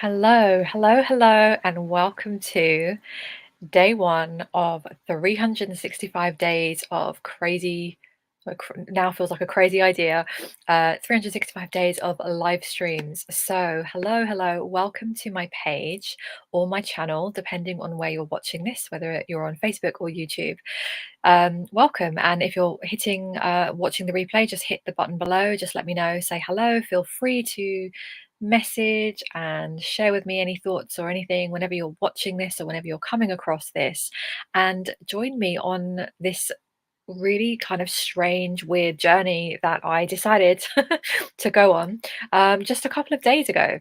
Hello, and welcome to day one of 365 days of crazy, now feels like a crazy idea, 365 days of live streams. So, hello, welcome to my page or my channel, depending on where you're watching this, whether you're on Facebook or YouTube. Welcome. And if you're watching the replay, just hit the button below. Just let me know, say hello. Feel free to message and share with me any thoughts or anything whenever you're watching this or whenever you're coming across this. And join me on this really kind of strange, weird journey that I decided to go on just a couple of days ago.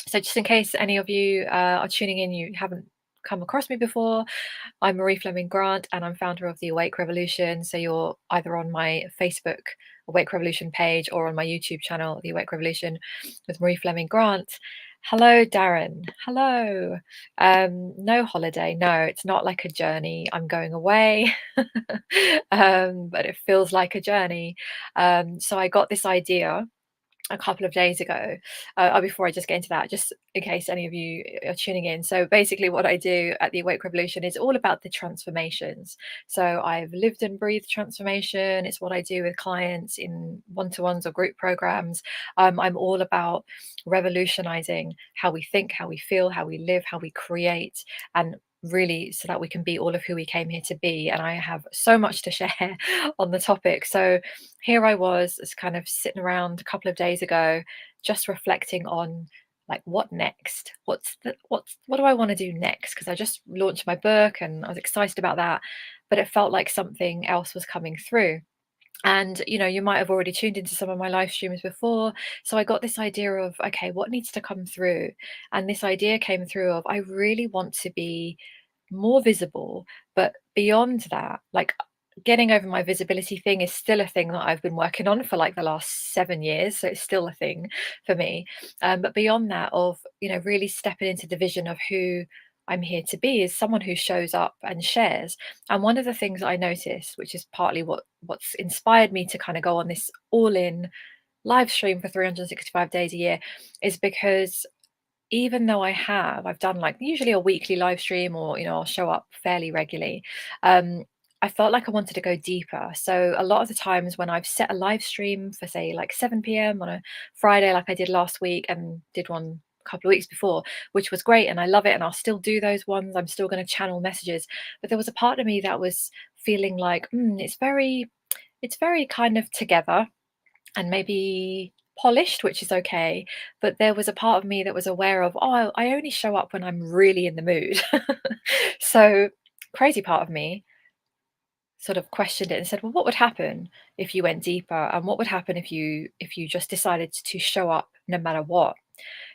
So, just in case any of you are tuning in, you haven't come across me before, I'm Marie Fleming Grant and I'm founder of the Awake Revolution. So, you're either on my Facebook Awake Revolution page or on my YouTube channel, The Awake Revolution with Marie Fleming Grant. Hello, Darren. Hello. No holiday. No, it's not like a journey. I'm going away, but it feels like a journey. So, I got this idea a couple of days ago. Before I just get into that, just in case any of you are tuning in. So basically, what I do at the Awake Revolution is all about the transformations. So I've lived and breathed transformation. It's what I do with clients in one-to-ones or group programs. I'm all about revolutionizing how we think, how we feel, how we live, how we create, and really so that we can be all of who we came here to be. And I have so much to share on the topic. So here I was, just kind of sitting around a couple of days ago, just reflecting on like what next? What do I want to do next? Because I just launched my book and I was excited about that, but it felt like something else was coming through. And you might have already tuned into some of my live streams before. So I got this idea of, okay, what needs to come through? And this idea came through of I really want to be more visible, but beyond that, like getting over my visibility thing is still a thing that I've been working on for like the last 7 years. So it's still a thing for me. But beyond that, of really stepping into the vision of who I'm here to be is someone who shows up and shares. And one of the things I noticed, which is partly what's inspired me to kind of go on this all-in live stream for 365 days a year, is because even though I've done like usually a weekly live stream, or I'll show up fairly regularly. I felt like I wanted to go deeper. So a lot of the times when I've set a live stream for say like 7 p.m. on a Friday, like I did last week and did one a couple of weeks before, which was great and I love it and I'll still do those ones. I'm still going to channel messages. But there was a part of me that was feeling like it's very kind of together and maybe polished, which is okay. But there was a part of me that was aware of, oh, I only show up when I'm really in the mood. So, crazy part of me sort of questioned it and said, well, what would happen if you went deeper? And what would happen if you just decided to show up no matter what?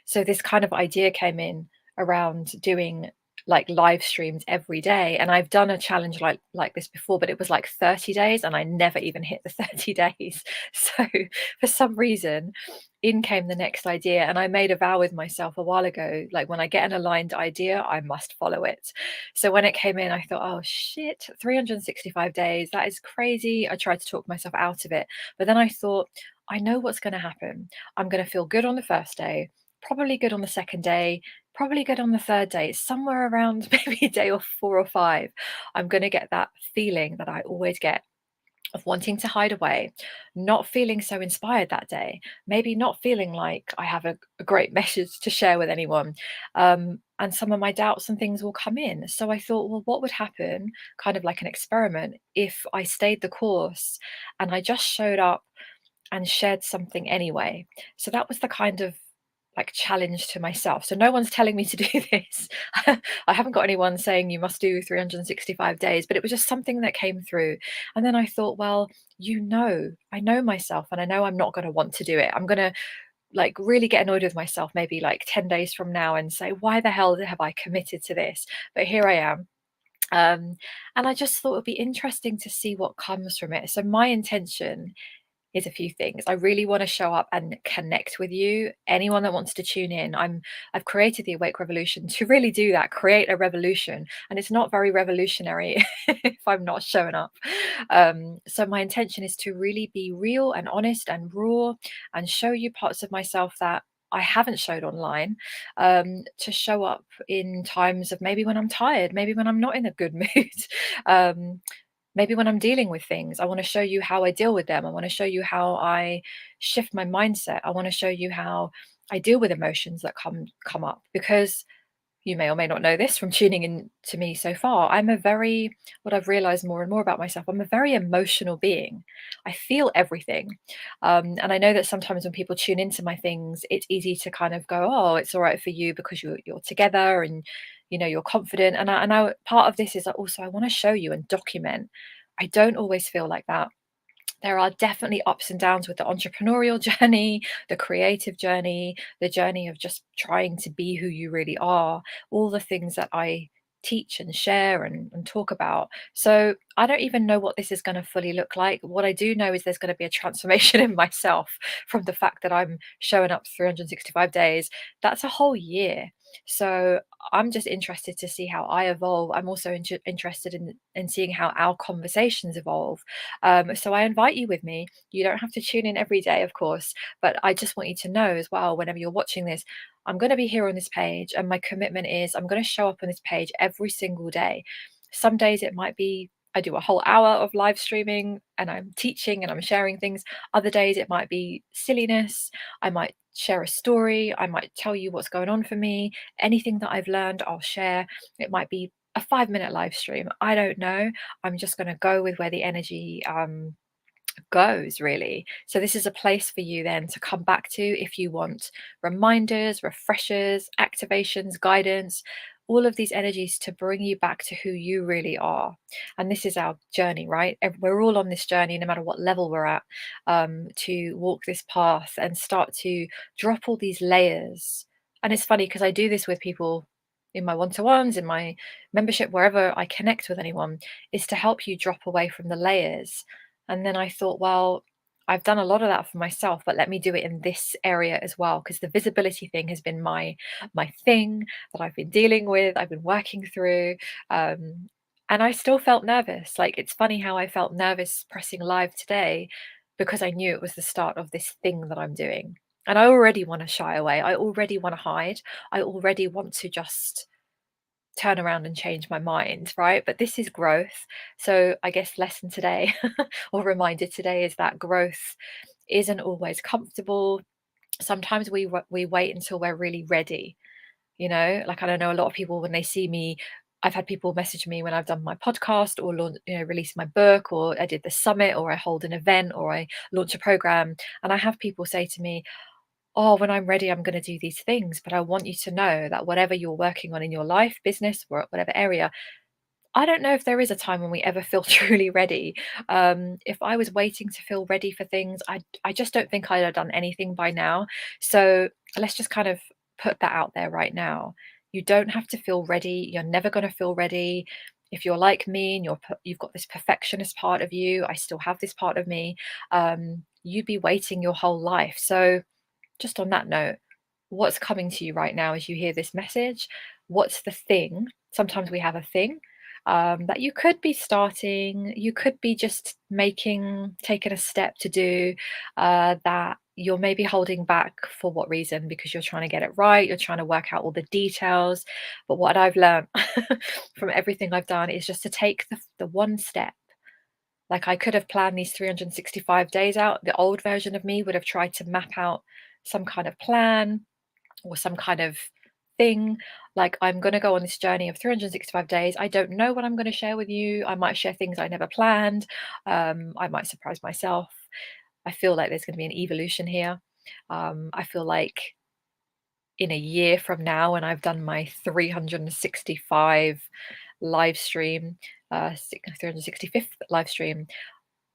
So this kind of idea came in around doing like live streams every day. And I've done a challenge like this before, but it was like 30 days and I never even hit the 30 days. So for some reason, in came the next idea. And I made a vow with myself a while ago, like when I get an aligned idea, I must follow it. So when it came in, I thought, oh shit, 365 days, that is crazy. I tried to talk myself out of it. But then I thought, I know what's going to happen. I'm going to feel good on the first day, probably good on the second day, probably good on the third day, somewhere around maybe day or 4 or 5. I'm going to get that feeling that I always get of wanting to hide away, not feeling so inspired that day, maybe not feeling like I have a great message to share with anyone. And some of my doubts and things will come in. So I thought, well, what would happen, kind of like an experiment, if I stayed the course and I just showed up and shared something anyway? So that was the kind of like challenge to myself. So no one's telling me to do this. I haven't got anyone saying you must do 365 days, but it was just something that came through. And then I thought, well, I know myself and I know I'm not going to want to do it. I'm going to like really get annoyed with myself maybe like 10 days from now and say, why the hell have I committed to this? But here I am. And I just thought it would be interesting to see what comes from it. So my intention is a few things. I really want to show up and connect with you. Anyone that wants to tune in, I've created the Awake Revolution to really do that, create a revolution. And it's not very revolutionary if I'm not showing up. So my intention is to really be real and honest and raw and show you parts of myself that I haven't showed online, to show up in times of maybe when I'm tired, maybe when I'm not in a good mood, um, maybe when I'm dealing with things. I want to show you how I deal with them. I want to show you how I shift my mindset. I want to show you how I deal with emotions that come up, because you may or may not know this from tuning in to me so far. What I've realized more and more about myself, I'm a very emotional being. I feel everything. And I know that sometimes when people tune into my things, it's easy to kind of go, oh, it's all right for you because you're together and you're confident. And I part of this is that also I want to show you and document. I don't always feel like that. There are definitely ups and downs with the entrepreneurial journey, the creative journey, the journey of just trying to be who you really are, all the things that I teach and share and talk about. So I don't even know what this is going to fully look like. What I do know is there's going to be a transformation in myself from the fact that I'm showing up 365 days. That's a whole year. So I'm just interested to see how I evolve. I'm also interested in seeing how our conversations evolve. So I invite you with me. You don't have to tune in every day, of course, but I just want you to know as well, whenever you're watching this, I'm going to be here on this page, and my commitment is I'm going to show up on this page every single day. Some days it might be I do a whole hour of live streaming and I'm teaching and I'm sharing things. Other days it might be silliness. I might share a story. I might tell you what's going on for me. Anything that I've learned, I'll share. It might be a 5 minute live stream. I don't know. I'm just going to go with where the energy goes, really. So this is a place for you then to come back to if you want reminders, refreshers, activations, guidance, all of these energies to bring you back to who you really are. And this is our journey, right? We're all on this journey, no matter what level we're at, to walk this path and start to drop all these layers. And it's funny because I do this with people in my one-to-ones, in my membership, wherever I connect with anyone, is to help you drop away from the layers. And then I thought, well, I've done a lot of that for myself, but let me do it in this area as well, because the visibility thing has been my thing that I've been dealing with, I've been working through. And I still felt nervous. Like, it's funny how I felt nervous pressing live today because I knew it was the start of this thing that I'm doing. And I already want to shy away. I already want to hide. I already want to just turn around and change my mind, right? But this is growth. So I guess lesson today or reminder today is that growth isn't always comfortable. Sometimes we wait until we're really ready. Like, I don't know, a lot of people when they see me, I've had people message me when I've done my podcast or release my book, or I did the summit, or I hold an event, or I launch a program, and I have people say to me, oh, when I'm ready, I'm going to do these things. But I want you to know that whatever you're working on in your life, business, or whatever area, I don't know if there is a time when we ever feel truly ready. If I was waiting to feel ready for things, I just don't think I'd have done anything by now. So let's just kind of put that out there right now. You don't have to feel ready. You're never going to feel ready. If you're like me and you've got this perfectionist part of you, I still have this part of me. You'd be waiting your whole life. So just on that note, what's coming to you right now as you hear this message? What's the thing? Sometimes we have a thing that you could be starting, you could be just taking a step to do, that you're maybe holding back. For what reason? Because you're trying to get it right, you're trying to work out all the details. But what I've learned from everything I've done is just to take the one step. Like, I could have planned these 365 days out. The old version of me would have tried to map out some kind of plan or some kind of thing. Like, I'm going to go on this journey of 365 days. I don't know what I'm going to share with you. I might share things I never planned. I might surprise myself. I feel like there's going to be an evolution here. I feel like in a year from now, when I've done my 365 live stream, 365th live stream,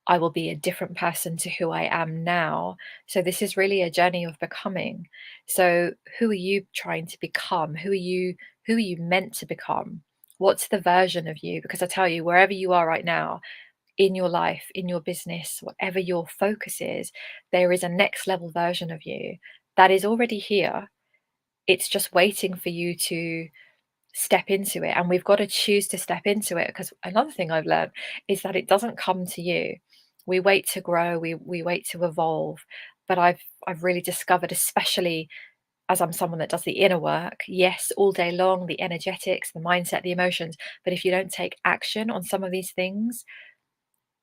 I will be a different person to who I am now. So this is really a journey of becoming. So who are you trying to become? Who are you meant to become? What's the version of you? Because I tell you, wherever you are right now, in your life, in your business, whatever your focus is, there is a next level version of you that is already here. It's just waiting for you to step into it, and we've got to choose to step into it, because another thing I've learned is that it doesn't come to you. We wait to grow, we wait to evolve. But I've really discovered, especially as I'm someone that does the inner work, yes, all day long, the energetics, the mindset, the emotions, but if you don't take action on some of these things,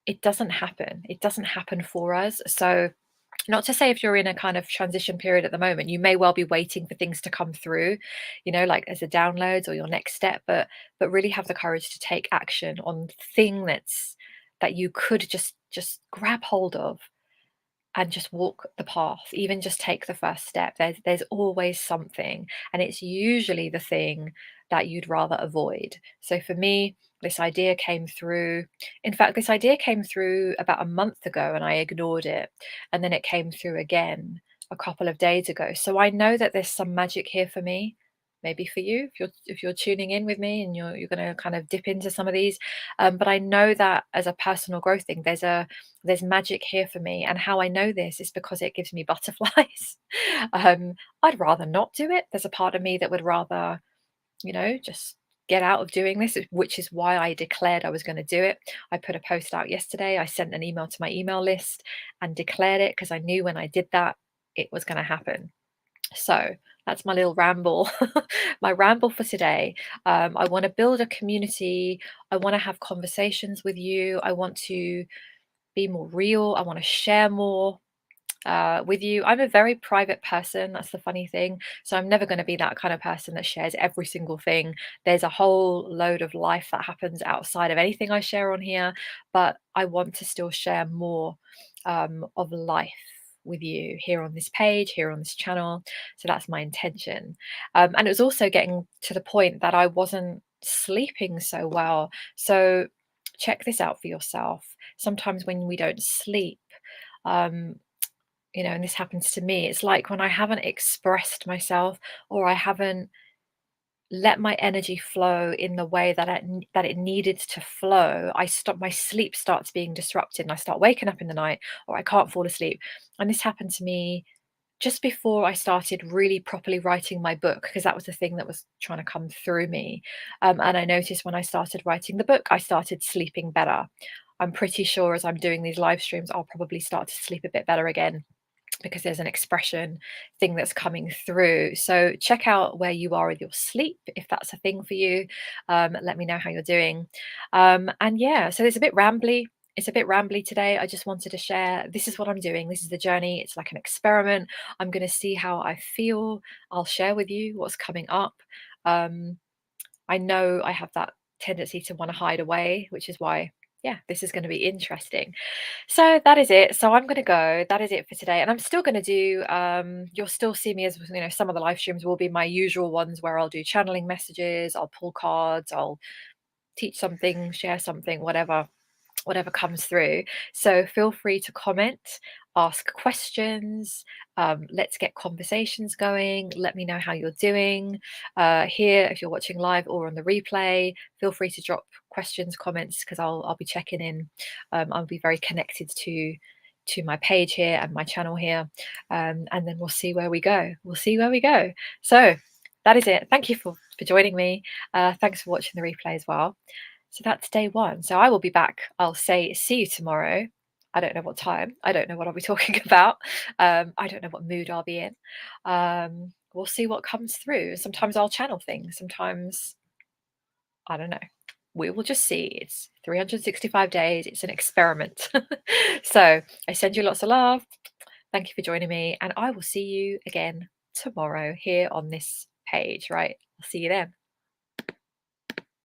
it doesn't happen. It doesn't happen for us. So, not to say if you're in a kind of transition period at the moment, you may well be waiting for things to come through, like as a downloads or your next step, but really have the courage to take action on the thing that you could just grab hold of and just walk the path, even just take the first step. There's always something, and it's usually the thing that you'd rather avoid. So for me, this idea came through. In fact, this idea came through about a month ago, and I ignored it, and then it came through again a couple of days ago. So I know that there's some magic here for me. Maybe for you, if you're tuning in with me and you're going to kind of dip into some of these, but I know that as a personal growth thing, there's magic here for me. And how I know this is because it gives me butterflies. I'd rather not do it. There's a part of me that would rather, just get out of doing this, which is why I declared I was going to do it. I put a post out yesterday. I sent an email to my email list and declared it because I knew when I did that, it was going to happen. So that's my little ramble, my ramble for today. I want to build a community. I want to have conversations with you. I want to be more real. I want to share more with you. I'm a very private person. That's the funny thing. So I'm never going to be that kind of person that shares every single thing. There's a whole load of life that happens outside of anything I share on here, but I want to still share more of life with you here on this page, here on this channel. So that's my intention. And it was also getting to the point that I wasn't sleeping so well. So check this out for yourself. Sometimes when we don't sleep, um, and this happens to me, it's like when I haven't expressed myself or I haven't let my energy flow in the way that it needed to flow, my sleep starts being disrupted and I start waking up in the night or I can't fall asleep. And this happened to me just before I started really properly writing my book, because that was the thing that was trying to come through me. And I noticed when I started writing the book, I started sleeping better. I'm pretty sure as I'm doing these live streams, I'll probably start to sleep a bit better again because there's an expression thing that's coming through. So check out where you are with your sleep if that's a thing for you. Let me know how you're doing. And yeah, so it's a bit rambly. It's a bit rambly today. I just wanted to share this is what I'm doing. This is the journey. It's like an experiment. I'm going to see how I feel. I'll share with you what's coming up. Um, I know I have that tendency to want to hide away, which is why, yeah, this is going to be interesting. So that is it. So I'm going to go. That is it for today. And I'm still going to do, you'll still see me as, some of the live streams will be my usual ones where I'll do channeling messages, I'll pull cards, I'll teach something, share something, whatever comes through. So feel free to comment, ask questions. Let's get conversations going. Let me know how you're doing here if you're watching live or on the replay. Feel free to drop questions, comments, because I'll be checking in. I'll be very connected to my page here and my channel here, and then we'll see where we go. We'll see where we go. So that is it. Thank you for joining me. Thanks for watching the replay as well. So that's day one. So I will be back. I'll say see you tomorrow. I don't know what time. I don't know what I'll be talking about. I don't know what mood I'll be in. We'll see what comes through. Sometimes I'll channel things. Sometimes I don't know. We will just see. It's 365 days. It's an experiment. So I send you lots of love. Thank you for joining me. And I will see you again tomorrow here on this page, right? I'll see you then.